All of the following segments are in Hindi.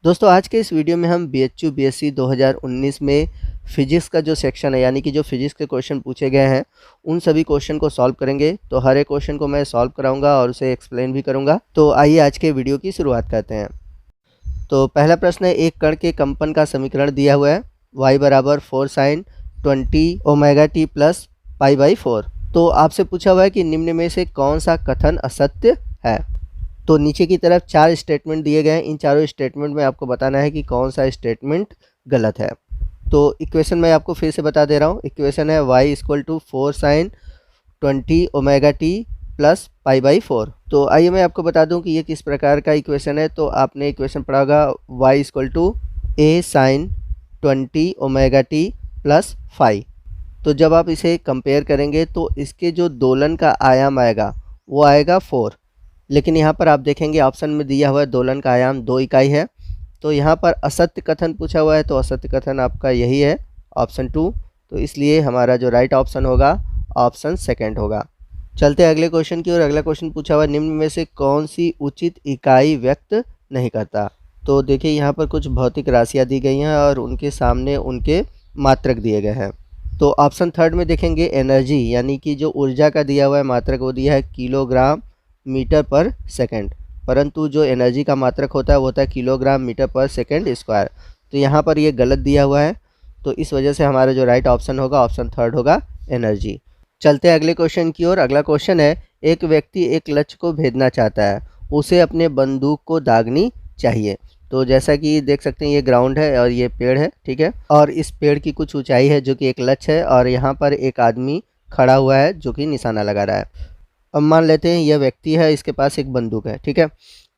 दोस्तों आज के इस वीडियो में हम बीएचयू बीएससी 2019 में फिजिक्स का जो सेक्शन है यानी कि जो फिजिक्स के क्वेश्चन पूछे गए हैं उन सभी क्वेश्चन को सॉल्व करेंगे। तो हर एक क्वेश्चन को मैं सॉल्व कराऊंगा और उसे एक्सप्लेन भी करूंगा। तो आइए आज के वीडियो की शुरुआत करते हैं। तो पहला प्रश्न है, एक कण के कंपन का समीकरण दिया हुआ है y बराबर 4 sin 20 ओमेगा टी प्लस π/4। तो आपसे पूछा हुआ है कि निम्न में से कौन सा कथन असत्य है। तो नीचे की तरफ 4 स्टेटमेंट दिए गए हैं। इन चारों स्टेटमेंट में आपको बताना है कि कौन सा स्टेटमेंट गलत है। तो इक्वेशन मैं आपको फिर से बता दे रहा हूँ। इक्वेशन है y = 4 sin 20 omega t plus π/4। तो आइए मैं आपको बता दूं कि ये किस प्रकार का इक्वेशन है। तो आपने इक्वेशन पढ़ा होगा y = a sin 20 omega t plus phi. तो जब आप इसे कंपेयर करेंगे तो इसके जो दोलन का आयाम आएगा वो आएगा 4। लेकिन यहाँ पर आप देखेंगे ऑप्शन में दिया हुआ है दोलन का आयाम 2 इकाई है। तो यहाँ पर असत्य कथन पूछा हुआ है, तो असत्य कथन आपका यही है, ऑप्शन 2। तो इसलिए हमारा जो राइट ऑप्शन होगा ऑप्शन सेकंड होगा। चलते हैं अगले क्वेश्चन की ओर। अगला क्वेश्चन पूछा हुआ है, निम्न में से कौन सी उचित इकाई व्यक्त नहीं करता। तो देखिए यहाँ पर कुछ भौतिक राशियाँ दी गई हैं और उनके सामने उनके मात्रक दिए गए हैं। तो ऑप्शन थर्ड में देखेंगे एनर्जी यानी कि जो ऊर्जा का दिया हुआ है मात्रक वो दिया है किलोग्राम मीटर पर सेकंड, परंतु जो एनर्जी का मात्रक होता है वो होता है किलोग्राम मीटर पर सेकंड स्क्वायर। तो यहाँ पर ये गलत दिया हुआ है, तो इस वजह से हमारा जो राइट ऑप्शन होगा ऑप्शन थर्ड होगा, एनर्जी। चलते हैं अगले क्वेश्चन की ओर। अगला क्वेश्चन है, एक व्यक्ति एक लक्ष्य को भेदना चाहता है, उसे अपने बंदूक को दागनी चाहिए। तो जैसा कि देख सकते हैं ये ग्राउंड है और ये पेड़ है, ठीक है, और इस पेड़ की कुछ ऊंचाई है जो कि एक लक्ष्य है और यहाँ पर एक आदमी खड़ा हुआ है जो कि निशाना लगा रहा है। अब मान लेते हैं यह व्यक्ति है, इसके पास एक बंदूक है, ठीक है,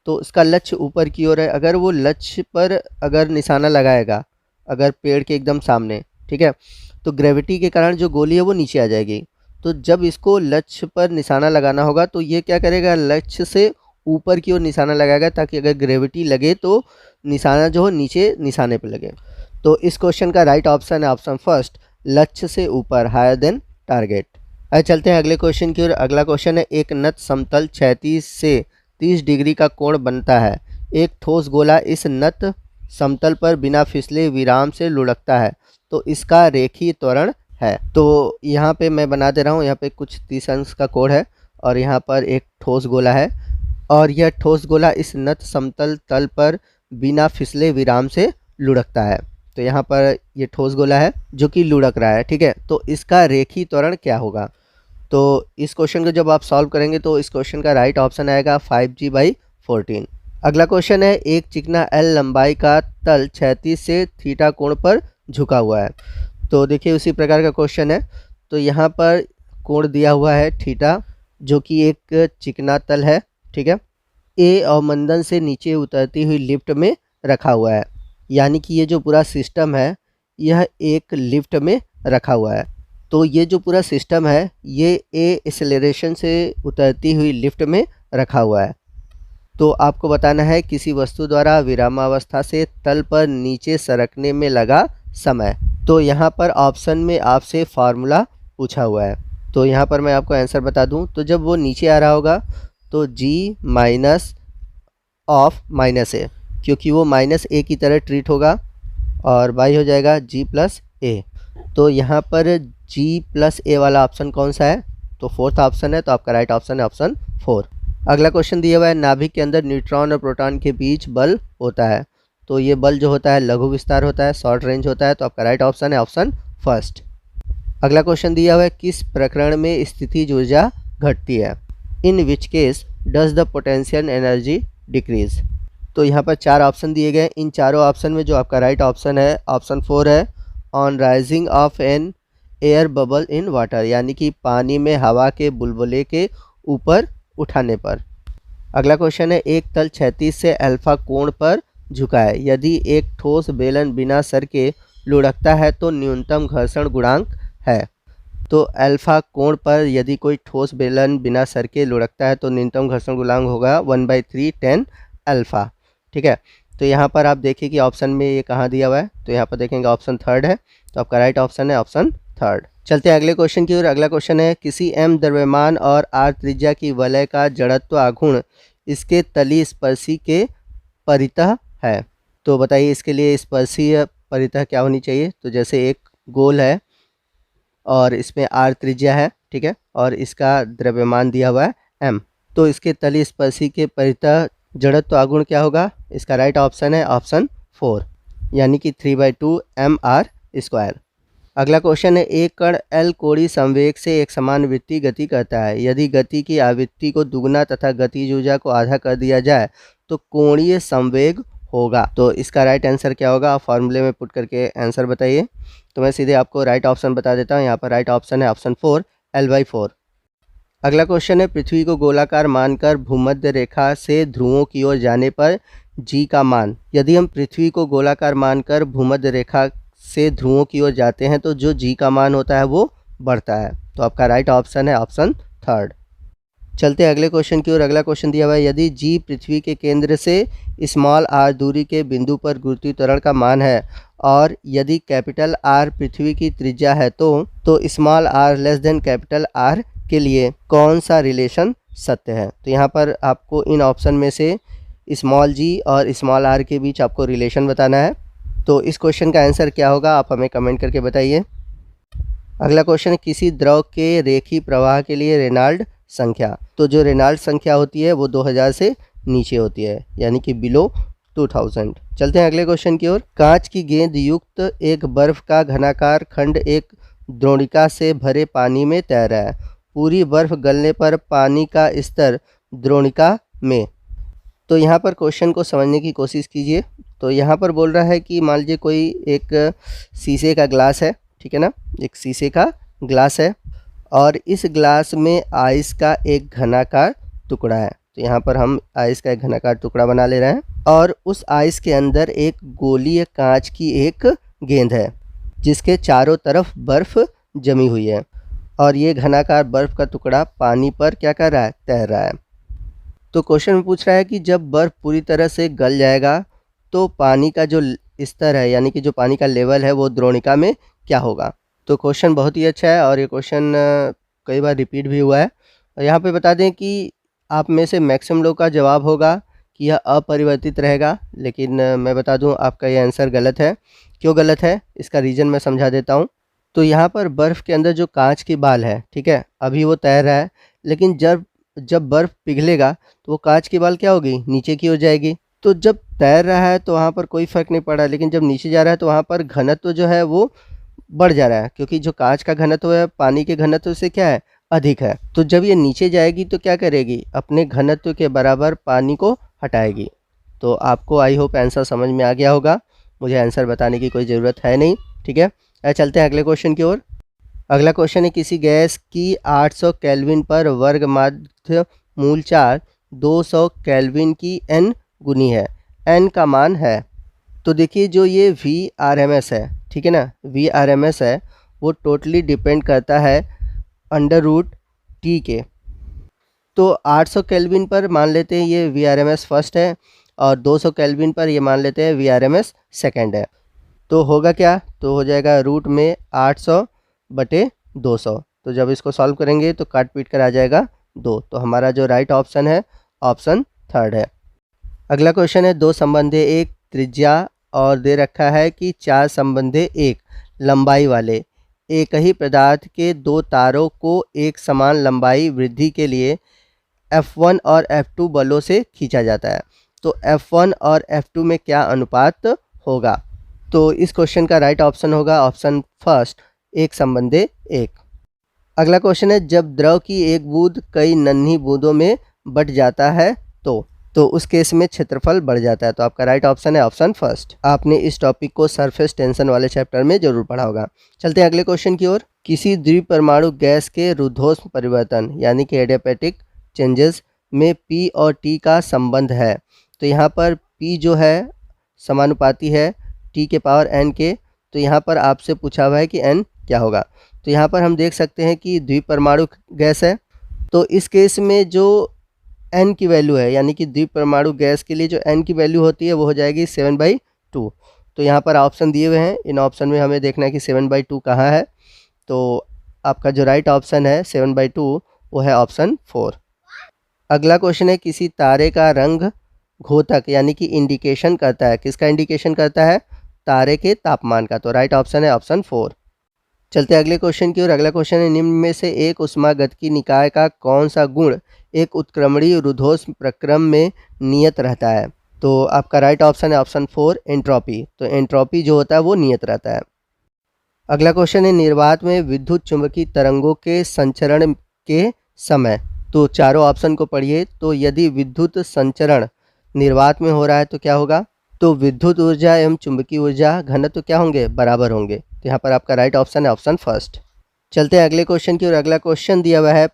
तो इसका लक्ष्य ऊपर की ओर है। अगर वो लक्ष्य पर अगर निशाना लगाएगा, अगर पेड़ के एकदम सामने, ठीक है, तो ग्रेविटी के कारण जो गोली है वो नीचे आ जाएगी। तो जब इसको लक्ष्य पर निशाना लगाना होगा तो ये क्या करेगा, लक्ष्य से ऊपर की ओर निशाना लगाएगा ताकि अगर ग्रेविटी लगे तो निशाना जो हो नीचे निशाने पर लगे। तो इस क्वेश्चन का राइट ऑप्शन है ऑप्शन फर्स्ट, लक्ष्य से ऊपर, हायर देन टारगेट। चलते हैं अगले क्वेश्चन की ओर। अगला क्वेश्चन है, एक नत समतल 36 से 30 डिग्री का कोण बनता है। एक ठोस गोला इस नत समतल पर बिना फिसले विराम से लुढ़कता है, तो इसका रेखीय त्वरण है। तो यहाँ पे मैं बना दे रहा हूँ, यहाँ पे कुछ 30 अंश का कोण है और यहाँ पर एक ठोस गोला है और यह ठोस गोला इस नत समतल तल पर बिना फिसले विराम से लुढ़कता है। तो यहाँ पर ये ठोस गोला है जो कि लुढ़क रहा है, ठीक है, तो इसका रेखीय त्वरण क्या होगा। तो इस क्वेश्चन को जब आप सॉल्व करेंगे तो इस क्वेश्चन का राइट ऑप्शन आएगा 5g/14। अगला क्वेश्चन है, एक चिकना l लंबाई का तल 36 से थीटा कोण पर झुका हुआ है। तो देखिए उसी प्रकार का क्वेश्चन है। तो यहाँ पर कोण दिया हुआ है थीटा जो कि एक चिकना तल है, ठीक है, ए अवमंदन से नीचे उतरती हुई लिफ्ट में रखा हुआ है, यानी कि ये जो पूरा सिस्टम है यह एक लिफ्ट में रखा हुआ है। तो ये जो पूरा सिस्टम है ये ए एक्सेलरेशन से उतरती हुई लिफ्ट में रखा हुआ है। तो आपको बताना है किसी वस्तु द्वारा विरामावस्था से तल पर नीचे सरकने में लगा समय। तो यहाँ पर ऑप्शन में आपसे फार्मूला पूछा हुआ है। तो यहाँ पर मैं आपको आंसर बता दूँ, तो जब वो नीचे आ रहा होगा तो g माइनस ऑफ माइनस ए, क्योंकि वो माइनस ए की तरह ट्रीट होगा और बाई हो जाएगा g प्लस ए। तो यहाँ पर g प्लस ए वाला ऑप्शन कौन सा है, तो फोर्थ ऑप्शन है। तो आपका राइट ऑप्शन है ऑप्शन 4। अगला क्वेश्चन दिया हुआ है, नाभिक के अंदर न्यूट्रॉन और प्रोटॉन के बीच बल होता है। तो ये बल जो होता है लघु विस्तार होता है, शॉर्ट रेंज होता है। तो आपका राइट ऑप्शन है ऑप्शन फर्स्ट। अगला क्वेश्चन दिया हुआ है, किस प्रकरण में स्थितिज ऊर्जा घटती है, in which case does the potential energy decrease. तो यहाँ पर 4 ऑप्शन दिए गए। इन चारों ऑप्शन में जो आपका राइट ऑप्शन है ऑप्शन 4 है, on rising of an air bubble in water, यानी कि पानी में हवा के बुलबुले के ऊपर उठाने पर। अगला क्वेश्चन है, एक तल 36 से अल्फा कोण पर झुका है, यदि एक ठोस बेलन बिना सर के लुढ़कता है तो न्यूनतम घर्षण गुणांक है। तो अल्फा कोण पर यदि कोई ठोस बेलन बिना सर के लुढ़कता है तो न्यूनतम घर्षण गुणांक होगा 1/3 tan अल्फा, ठीक है। तो यहाँ पर आप देखिए कि ऑप्शन में ये कहाँ दिया हुआ है, तो यहाँ पर देखेंगे ऑप्शन थर्ड है। तो आपका राइट ऑप्शन है ऑप्शन थर्ड। चलते हैं अगले क्वेश्चन की ओर। अगला क्वेश्चन है, किसी m द्रव्यमान और r त्रिज्या की वलय का जड़त्व आघूर्ण इसके तली स्पर्शी के परितः है। तो बताइए इसके लिए स्पर्शीय परितः क्या होनी चाहिए। तो जैसे एक गोल है और इसमें r त्रिज्या है, ठीक है, और इसका द्रव्यमान दिया हुआ है m, तो इसके तली स्पर्शी के परितः जड़त्व आघूर्ण क्या होगा। इसका राइट ऑप्शन है ऑप्शन 4, यानी कि 3/2 mr²। अगला क्वेश्चन है, एक कण L कोणीय संवेग से एक समान वृत्तीय गति करता है। यदि गति की आवृत्ति को दुगना तथा गतिज ऊर्जा को आधा कर दिया जाए तो कोणीय संवेग होगा। तो इसका राइट आंसर क्या होगा, आप फॉर्मूले में पुट करके आंसर बताइए। तो मैं सीधे आपको राइट ऑप्शन बता देता हूँ। यहाँ पर राइट ऑप्शन है ऑप्शन 4, L/4। अगला क्वेश्चन है, पृथ्वी को गोलाकार मानकर भूमध्य रेखा से ध्रुवों की ओर जाने पर जी का मान। यदि हम पृथ्वी को गोलाकार मानकर भूमध्य रेखा से ध्रुवों की ओर जाते हैं तो जो जी का मान होता है वो बढ़ता है। तो आपका राइट ऑप्शन है ऑप्शन 3। चलते हैं अगले क्वेश्चन की ओर। अगला क्वेश्चन दिया हुआ है, यदि जी पृथ्वी के केंद्र से स्मॉल r दूरी के बिंदु पर गुरुत्वीय त्वरण का मान है और यदि कैपिटल R पृथ्वी की त्रिज्या है तो small r less than capital R के लिए कौन सा रिलेशन सत्य है। तो यहाँ पर आपको इन ऑप्शन में से स्मॉल जी और स्मॉल r के बीच आपको रिलेशन बताना है। तो इस क्वेश्चन का आंसर क्या होगा, आप हमें कमेंट करके बताइए। अगला क्वेश्चन है, किसी द्रव के रेखीय प्रवाह के लिए रेनॉल्ड संख्या। तो जो रेनॉल्ड संख्या होती है वो 2000 से नीचे होती है, यानी कि बिलो 2000। चलते हैं अगले क्वेश्चन की ओर। कांच की गेंद युक्त एक बर्फ का घनाकार खंड एक द्रोणिका से भरे पानी में तैर रहा है। पूरी बर्फ गलने पर पानी का स्तर द्रोणिका में। तो यहाँ पर क्वेश्चन को समझने की कोशिश कीजिए। तो यहाँ पर बोल रहा है कि मान लीजिए कोई एक शीशे का ग्लास है, ठीक है ना, एक शीशे का ग्लास है और इस ग्लास में आइस का एक घनाकार टुकड़ा है। तो यहाँ पर हम आइस का एक घनाकार टुकड़ा बना ले रहे हैं और उस आइस के अंदर एक गोलीय कांच की एक गेंद है जिसके चारों तरफ बर्फ जमी हुई है और ये घनाकार बर्फ का टुकड़ा पानी पर क्या कर रहा है, तैर रहा है। तो क्वेश्चन में पूछ रहा है कि जब बर्फ पूरी तरह से गल जाएगा तो पानी का जो स्तर है, यानी कि जो पानी का लेवल है, वो द्रोणिका में क्या होगा। तो क्वेश्चन बहुत ही अच्छा है और ये क्वेश्चन कई बार रिपीट भी हुआ है। और यहाँ पे बता दें कि आप में से मैक्सिमम लोग का जवाब होगा कि यह अपरिवर्तित रहेगा, लेकिन मैं बता दूं आपका ये आंसर गलत है। क्यों गलत है, इसका रीज़न मैं समझा देता हूँ। तो यहाँ पर बर्फ़ के अंदर जो कांच की बाल है, ठीक है, अभी वो तैर रहा है, लेकिन जब बर्फ़ पिघलेगा तो वो कांच की बाल क्या होगी, नीचे की हो जाएगी। तो जब तैर रहा है तो वहाँ पर कोई फ़र्क नहीं पड़ रहा है, लेकिन जब नीचे जा रहा है तो वहाँ पर घनत्व जो है वो बढ़ जा रहा है, क्योंकि जो कांच का घनत्व है पानी के घनत्व से क्या है, अधिक है। तो जब ये नीचे जाएगी तो क्या करेगी, अपने घनत्व के बराबर पानी को हटाएगी। तो आपको आई होप आंसर समझ में आ गया होगा, मुझे आंसर बताने की कोई ज़रूरत है नहीं, ठीक है। चलते हैं अगले क्वेश्चन की ओर। अगला क्वेश्चन है, किसी गैस की 800 केल्विन पर वर्ग माध्य मूल चार 200 केल्विन की n गुनी है, n का मान है। तो देखिए जो ये VRMS है, ठीक है ना, VRMS है वो टोटली डिपेंड करता है √T के। तो 800 केल्विन पर मान लेते हैं ये VRMS फर्स्ट है और 200 केल्विन पर ये मान लेते हैं VRMS सेकंड है। तो होगा क्या, तो हो जाएगा रूट में 800/200। तो जब इसको सॉल्व करेंगे तो काट पीट कर आ जाएगा 2। तो हमारा जो राइट ऑप्शन है ऑप्शन 3 है। अगला क्वेश्चन है, दो संबंधे एक त्रिज्या और दे रखा है कि 4 संबंधे एक लंबाई वाले एक ही पदार्थ के दो तारों को एक समान लंबाई वृद्धि के लिए F1 और F2 बलों से खींचा जाता है। तो F1 और F2 में क्या अनुपात होगा। तो इस क्वेश्चन का राइट ऑप्शन होगा ऑप्शन फर्स्ट, एक संबंधे एक। अगला क्वेश्चन है, जब द्रव की एक बूंद कई नन्ही बूंदों में बट जाता है तो उस केस में क्षेत्रफल बढ़ जाता है। तो आपका राइट ऑप्शन है ऑप्शन फर्स्ट। आपने इस टॉपिक को सरफेस टेंशन वाले चैप्टर में जरूर पढ़ा होगा। चलते हैं अगले क्वेश्चन की ओर। किसी द्विपरमाणु गैस के रुद्धोष्म परिवर्तन यानी कि एडियाबैटिक चेंजेस में P और T का संबंध है। तो यहाँ पर P जो है समानुपाती है T के पावर n के। तो यहाँ पर आपसे पूछा हुआ है कि n क्या होगा। तो यहाँ पर हम देख सकते हैं कि द्विपरमाणु गैस है, तो इस केस में जो n की वैल्यू है, यानी कि द्विपरमाणु गैस के लिए जो n की वैल्यू होती है वो हो जाएगी 7/2। तो यहाँ पर ऑप्शन दिए हुए हैं, इन ऑप्शन में हमें देखना है कि 7/2 कहाँ है। तो आपका जो राइट ऑप्शन है 7/2 वो है ऑप्शन 4। अगला क्वेश्चन है, किसी तारे का रंग घोतक यानी कि इंडिकेशन करता है। किसका इंडिकेशन करता है? तारे के तापमान का। तो राइट ऑप्शन है ऑप्शन 4। चलते हैं अगले क्वेश्चन की ओर। अगला क्वेश्चन है, निम्न में से एक ऊष्मागतिकी निकाय का कौन सा गुण एक उत्क्रमणीय रुद्धोष्म प्रक्रम में नियत रहता है? तो आपका राइट ऑप्शन है ऑप्शन 4 एंट्रोपी। तो एंट्रोपी जो होता है वो नियत रहता है। अगला क्वेश्चन है, निर्वात में विद्युत चुंबकीय तरंगों के संचरण के समय। तो चारों ऑप्शन को पढ़िए। तो यदि विद्युत संचरण निर्वात में हो रहा है तो क्या होगा? तो विद्युत ऊर्जा एवं चुंबकीय ऊर्जा घनत्व क्या होंगे? बराबर होंगे। तो यहाँ पर आपका राइट ऑप्शन है ऑप्शन फर्स्ट। चलते हैं अगले क्वेश्चन की ओर। अगला क्वेश्चन दिया हुआ है,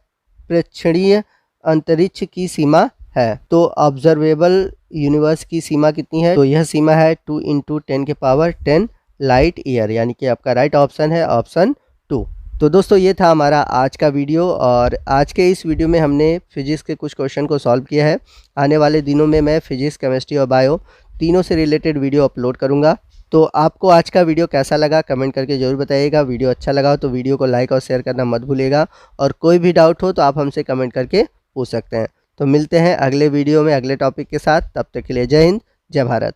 प्रेक्षणीय अंतरिक्ष की सीमा है। तो ऑब्जर्वेबल यूनिवर्स की सीमा कितनी है? तो यह सीमा है 2 × 10⁻10 लाइट ईयर, यानी कि आपका राइट ऑप्शन है ऑप्शन 2। तो दोस्तों ये था हमारा आज का वीडियो, और आज के इस वीडियो में हमने फिजिक्स के कुछ क्वेश्चन को सॉल्व किया है। आने वाले दिनों में मैं फिजिक्स, केमिस्ट्री और बायो तीनों से रिलेटेड वीडियो अपलोड करूंगा। तो आपको आज का वीडियो कैसा लगा कमेंट करके ज़रूर बताइएगा। वीडियो अच्छा लगा हो तो वीडियो को लाइक और शेयर करना मत भूलिएगा, और कोई भी डाउट हो तो आप हमसे कमेंट करके पूछ सकते हैं। तो मिलते हैं अगले वीडियो में अगले टॉपिक के साथ। तब तक के लिए जय हिंद, जय भारत।